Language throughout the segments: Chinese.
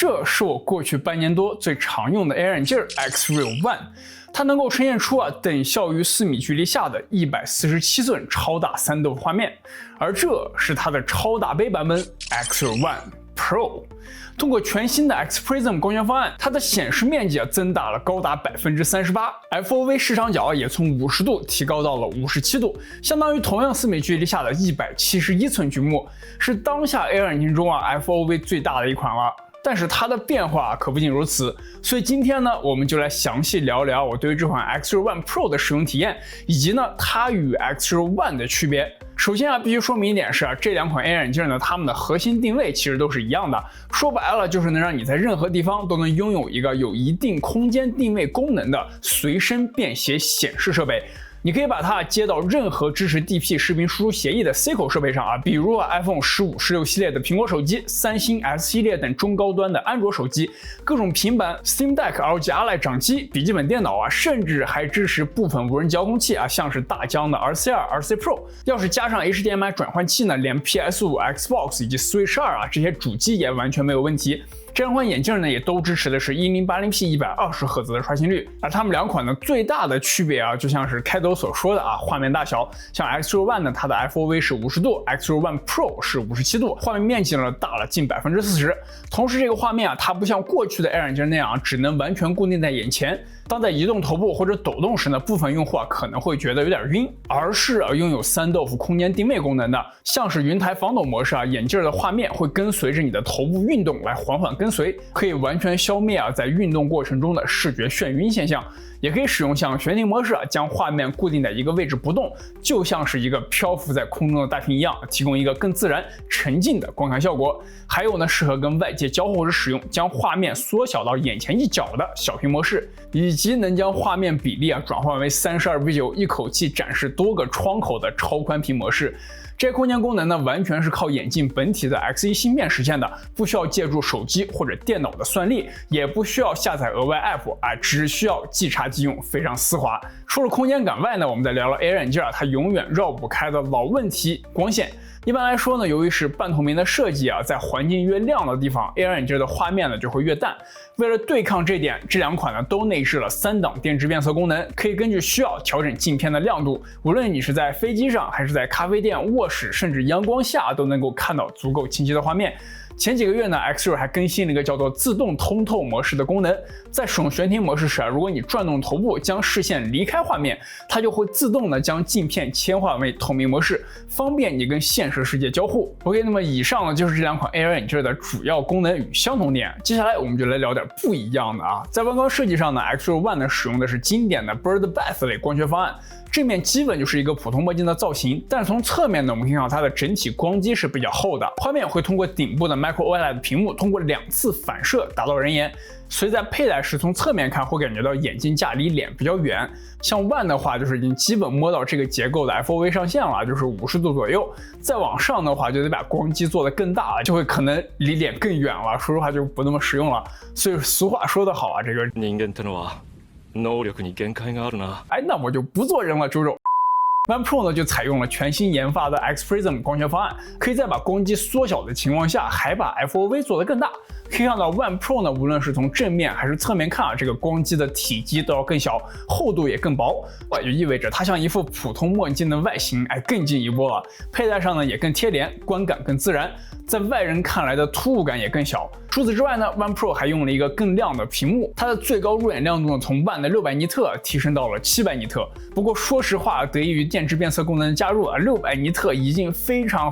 这是我过去半年多最常用的 AR 眼镜 X-Real One， 它能够呈现出等效于4米距离下的147寸超大3D画面，而这是它的超大杯版本 X-Real One Pro。通过全新的 X Prism 光圈方案，它的显示面积增大了高达 38%，FOV 视场角也从50度提高到了57度，相当于同样4米距离下的171寸巨幕，是当下 AR 眼镜中FOV 最大的一款了。但是它的变化可不仅如此，所以今天呢，我们就来详细聊聊我对于这款 X-Real One Pro 的使用体验，以及呢它与 X-Real One 的区别。首先必须说明一点是这两款 AR 眼镜呢，它们的核心定位其实都是一样的，说白了就是能让你在任何地方都能拥有一个有一定空间定位功能的随身便携显示设备。你可以把它接到任何支持 DP 视频输出协议的 C 口设备上比如iPhone 15、16系列的苹果手机、三星 S 系列等中高端的安卓手机、各种平板、Steam Deck、LG Ally 掌机、笔记本电脑甚至还支持部分无人遥控器像是大疆的 RC2、RC Pro。要是加上 HDMI 转换器呢，连 PS5、Xbox 以及 Switch 2这些主机也完全没有问题。这两款眼镜呢，也都支持的是 1080p 120赫兹的刷新率，而它们两款呢最大的区别就像是开头所说的画面大小，像 X-Real One 呢，它的 FOV 是50度 ，X-Real One Pro 是57度，画面面积呢大了近40%。同时这个画面它不像过去的 AR 眼镜那样只能完全固定在眼前，当在移动头部或者抖动时呢，部分用户可能会觉得有点晕，而是拥有3D 空间定位功能的，像是云台防抖模式眼镜的画面会跟随着你的头部运动来缓缓跟随，可以完全消灭在运动过程中的视觉眩晕现象。也可以使用像悬停模式将画面固定在一个位置不动，就像是一个漂浮在空中的大屏一样，提供一个更自然沉浸的观看效果。还有呢，适合跟外界交互时使用，将画面缩小到眼前一角的小屏模式，以及能将画面比例转换为32:9，一口气展示多个窗口的超宽屏模式。这些空间功能呢，完全是靠眼镜本体的 X1 芯片实现的，不需要借助手机或者电脑的算力，也不需要下载额外 App， 只需要即插即用，非常丝滑。除了空间感外呢，我们再聊聊 AR 眼镜它永远绕不开的老问题——光线。一般来说呢，由于是半透明的设计在环境越亮的地方 ，AR 眼镜的画面呢就会越淡。为了对抗这点，这两款呢都内置了3档电致变色功能，可以根据需要调整镜片的亮度。无论你是在飞机上，还是在咖啡店、卧室，甚至阳光下，都能够看到足够清晰的画面。前几个月呢 ，X-Real 还更新了一个叫做自动通透模式的功能。在使用悬停模式时如果你转动头部将视线离开画面，它就会自动的将镜片切换为透明模式，方便你跟现实世界交互。OK， 那么以上呢就是这两款 AR 眼镜的主要功能与相同点。接下来我们就来聊点不一样的在外观设计上呢 ，X-Real One 呢使用的是经典的 Bird Bath 类光学方案。正面基本就是一个普通墨镜的造型，但是从侧面呢，我们可以看到它的整体光基是比较厚的，画面会通过顶部的 Micro OLED 屏幕通过2次反射达到人眼，所以在佩戴时从侧面看会感觉到眼镜架离脸比较远。像 One 的话，就是已经基本摸到这个结构的 FOV 上限了，就是50度左右。再往上的话，就得把光基做得更大，就会可能离脸更远了，说实话就不那么实用了。所以俗话说得好这个人間ってのは能力に限界があるな。那我就不做人了，周周。One Pro 呢就采用了全新研发的 X Prism 光学方案，可以在把光机缩小的情况下，还把 FOV 做得更大。可以看到 One Pro 呢，无论是从正面还是侧面看这个光机的体积都要更小，厚度也更薄，也就意味着它像一副普通墨镜的外形更进一步了。佩戴上呢也更贴脸，观感更自然，在外人看来的突兀感也更小。除此之外呢 ，One Pro 还用了一个更亮的屏幕，它的最高入眼亮度呢从One的600尼特提升到了700尼特。不过说实话，得益于电致变色功能的加入，600尼特已经非常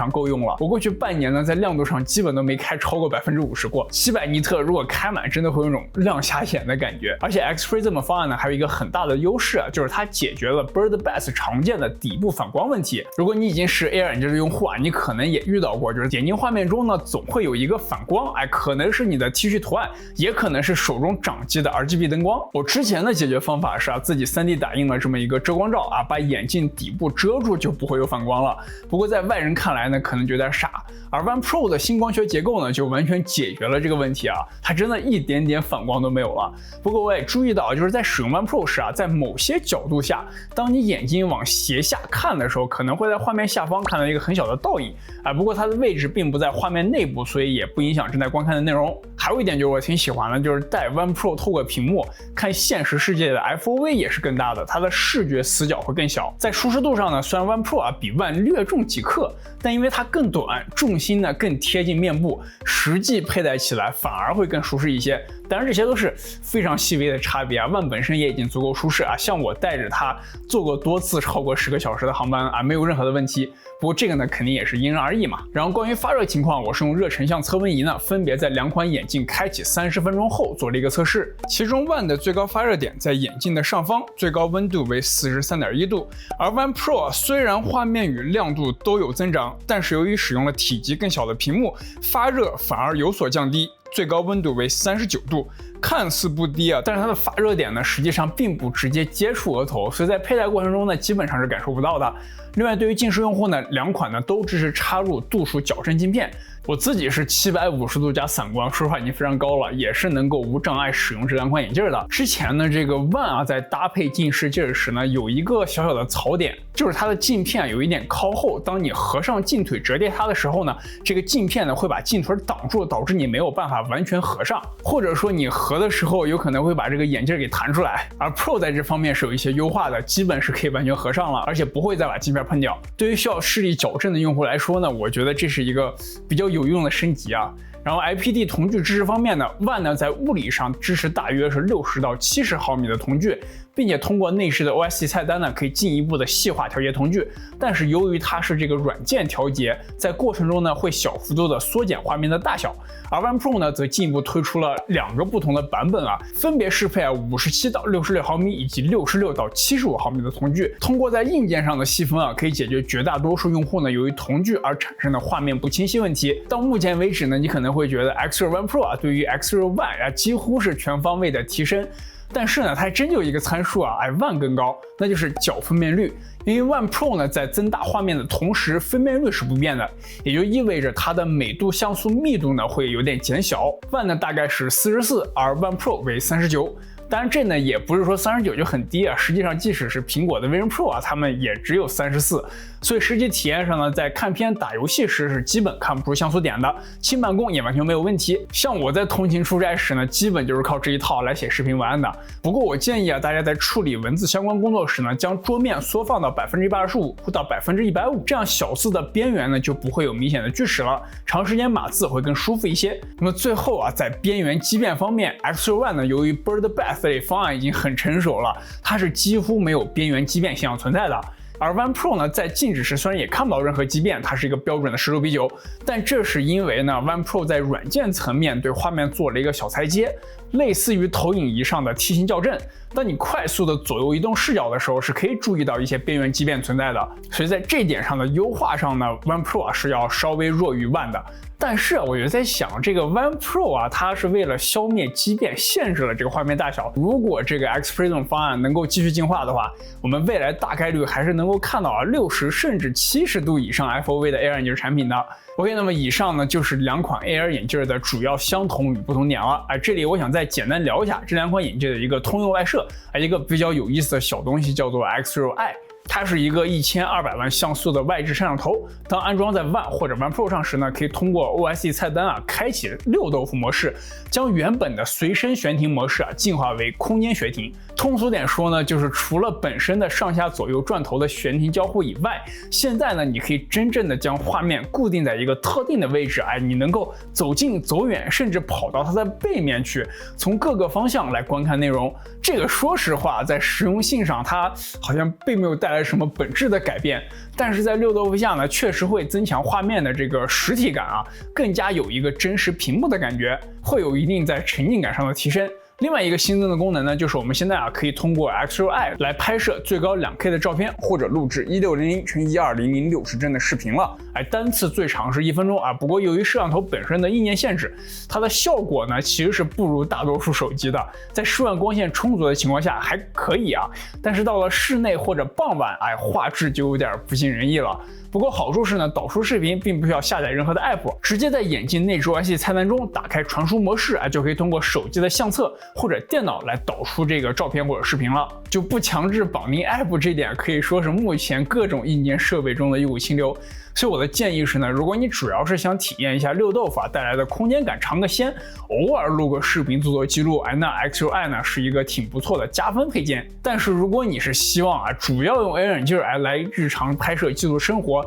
够用了。我过去半年呢，在亮度上基本都没开超过50%过，700尼特如果开满，真的会有种亮瞎眼的感觉。而且 X Prism 方案呢，还有一个很大的优势就是它解决了 Bird Bath 常见的底部反光问题。如果你已经是 AR 眼镜的用户你可能也遇到过，就是点进画面中呢，总会有一个反光，可能是你的 T 恤图案，也可能是手中掌机的 RGB 灯光。我之前的解决方法是自己3D 打印了这么一个遮光罩把眼镜底部遮住就不会有反光了。不过在外人看来呢，可能觉得傻。而 One Pro 的新光学结构呢，就完全解决了这个问题啊，它真的一点点反光都没有了。不过我也注意到，就是在使用 One Pro 时啊，在某些角度下，当你眼睛往斜下看的时候，可能会在画面下方看到一个很小的倒影啊。不过它的位置并不在画面内部，所以也不影响正在观看的内容。还有一点就是我挺喜欢的，就是戴 One Pro 透过屏幕看现实世界的 FOV 也是更大的，它的视觉死角会更小。在舒适度上呢，虽然 One Pro 比 One 略重几克，但因为它更短，重心呢更贴近面部，实际佩戴起来反而会更舒适一些。当然这些都是非常细微的差别啊，One本身也已经足够舒适啊，像我带着它坐过多次超过10个小时的航班啊，没有任何的问题。不过这个呢肯定也是因人而异嘛。然后关于发热情况，我是用热成像测温仪呢，分别在2款眼镜开启30分钟后做了一个测试。其中 One 的最高发热点在眼镜的上方，最高温度为 43.1 度，而 One Pro 虽然画面与亮度都有增长，但是由于使用了体积更小的屏幕，发热反而有所降低。最高温度为39度，看似不低啊，但是它的发热点呢，实际上并不直接接触额头，所以在佩戴过程中呢，基本上是感受不到的。另外，对于近视用户呢，2款呢都支持插入度数矫正镜片。我自己是750度加散光，说实话已经非常高了，也是能够无障碍使用这2款眼镜的。之前呢，这个 One 啊在搭配近视镜时呢，有一个小小的槽点，就是它的镜片有一点靠后，当你合上镜腿折叠它的时候呢，这个镜片呢会把镜腿挡住，导致你没有办法完全合上，或者说你合的时候有可能会把这个眼镜给弹出来。而 Pro 在这方面是有一些优化的，基本是可以完全合上了，而且不会再把镜片碰掉。对于需要视力矫正的用户来说呢，我觉得这是一个比较有用的升级啊。然后 IPD 瞳距支持方面呢 ，One 呢在物理上支持大约是60到70毫米的瞳距，并且通过内饰的 OSD 菜单呢，可以进一步的细化调节瞳距。但是由于它是这个软件调节，在过程中呢会小幅度的缩减画面的大小。而 One Pro 呢则进一步推出了2个不同的版本啊，分别适配57到66毫米以及66到75毫米的瞳距。通过在硬件上的细分啊，可以解决绝大多数用户呢由于瞳距而产生的画面不清晰问题。到目前为止呢，你可能会觉得 X-Ray One Pro 啊对于 X-Ray One 啊几乎是全方位的提升。但是呢，它还真就有一个参数啊，One 更高，那就是角分辨率。因为 One Pro 呢，在增大画面的同时，分辨率是不变的，也就意味着它的每度像素密度呢会有点减小。One 呢大概是44，而 One Pro 为39。当然这呢也不是说39就很低啊，实际上即使是苹果的 Vision Pro 啊，它们也只有34。所以实际体验上呢，在看片打游戏时是基本看不出像素点的，轻办公也完全没有问题。像我在通勤出差时呢，基本就是靠这一套来写视频文案的。不过我建议啊，大家在处理文字相关工作时呢，将桌面缩放到85%或到150%，这样小字的边缘呢就不会有明显的锯齿了，长时间码字会更舒服一些。那么最后啊，在边缘畸变方面 ，X-Ray One 呢，由于 Bird Bath 类方案已经很成熟了，它是几乎没有边缘畸变现象存在的。而 One Pro 呢，在静止时虽然也看不到任何畸变，它是一个标准的16:9，但这是因为呢 One Pro 在软件层面对画面做了一个小裁接，类似于投影仪上的梯形校正。当你快速的左右移动视角的时候，是可以注意到一些边缘畸变存在的。所以在这点上的优化上呢 ，One Pro 啊是要稍微弱于 One 的。但是啊，我就在想，这个 One Pro 啊，它是为了消灭畸变，限制了这个画面大小。如果这个 X Prism 方案能够继续进化的话，我们未来大概率还是能够看到60甚至70度以上 FOV 的 AR 眼镜产品的。OK， 那么以上呢就是2款 AR 眼镜的主要相同与不同点了。这里我想再简单聊一下这2款眼镜的一个通用外设，一个比较有意思的小东西叫做 X-Ray Eye。它是一个1200万像素的外置摄像头，当安装在 One 或者 One Pro 上时呢，可以通过 OSD 菜单啊开启6豆腐模式，将原本的随身悬停模式啊进化为空间悬停。通俗点说呢，就是除了本身的上下左右转头的悬停交互以外，现在呢你可以真正的将画面固定在一个特定的位置，你能够走近走远，甚至跑到它的背面去，从各个方向来观看内容。这个说实话，在实用性上它好像并没有带来什么本质的改变，但是在6豆腐下呢，确实会增强画面的这个实体感啊，更加有一个真实屏幕的感觉，会有一定在沉浸感上的提升。另外一个新增的功能呢，就是我们现在可以通过 X6i 来拍摄最高2K 的照片，或者录制1600×1200 60帧的视频了。单次最长是1分钟不过由于摄像头本身的意念限制，它的效果呢其实是不如大多数手机的。在室外光线充足的情况下还可以但是到了室内或者傍晚，画质就有点不尽人意了。不过好处是呢，导出视频并不需要下载任何的 app， 直接在眼镜内置关系菜单中打开传输模式，就可以通过手机的相册或者电脑来导出这个照片或者视频了，就不强制绑定 app， 这点可以说是目前各种硬件设备中的一股清流。所以我的建议是呢，如果你主要是想体验一下六豆腐带来的空间感尝个鲜，偶尔录个视频做记录，那 X6i 呢是一个挺不错的加分配件。但是如果你是希望主要用 AR 眼镜来日常拍摄记录生活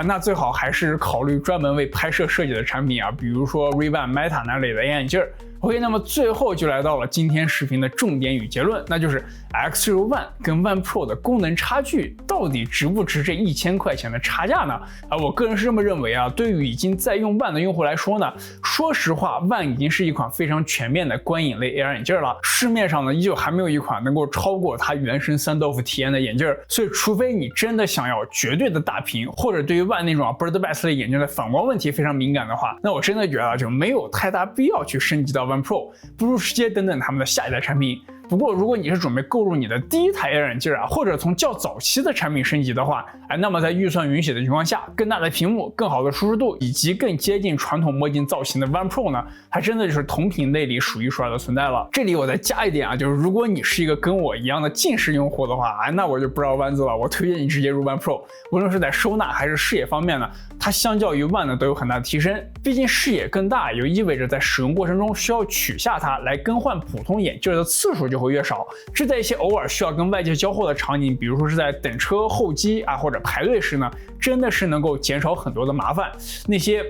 那最好还是考虑专门为拍摄设计的产品比如说 Ray-Ban Meta 那类的 AR 眼镜。OK， 那么最后就来到了今天视频的重点与结论，那就是 X6 One 跟 One Pro 的功能差距到底值不值这1000块钱的差价呢？我个人是这么认为对于已经在用 One 的用户来说呢，说实话 One 已经是一款非常全面的观影类 AR 眼镜了，市面上呢依旧还没有一款能够超过它原生三豆腐体验的眼镜，所以除非你真的想要绝对的大屏，或者对于 One 那种Bird Bass 类眼镜的反光问题非常敏感的话，那我真的觉得就没有太大必要去升级到One Pro， 不如直接等等他们的下一代产品。不过如果你是准备购入你的第一台 AR 眼镜或者从较早期的产品升级的话，那么在预算允许的情况下，更大的屏幕、更好的舒适度以及更接近传统墨镜造型的 One Pro 呢，还真的就是同品类里数一数二的存在了。这里我再加一点就是如果你是一个跟我一样的近视用户的话那我就不绕弯子了，我推荐你直接入 One Pro， 无论是在收纳还是视野方面呢，它相较于 One 呢都有很大的提升。毕竟视野更大，也意味着在使用过程中需要取下它来更换普通眼镜的次数就会越少。这在一些偶尔需要跟外界交互的场景，比如说是在等车、候机或者排队时呢，真的是能够减少很多的麻烦。那些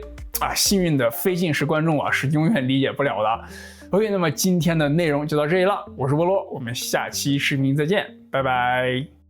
幸运的非近视观众是永远理解不了的。OK， 那么今天的内容就到这里了，我是菠萝，我们下期视频再见，拜拜。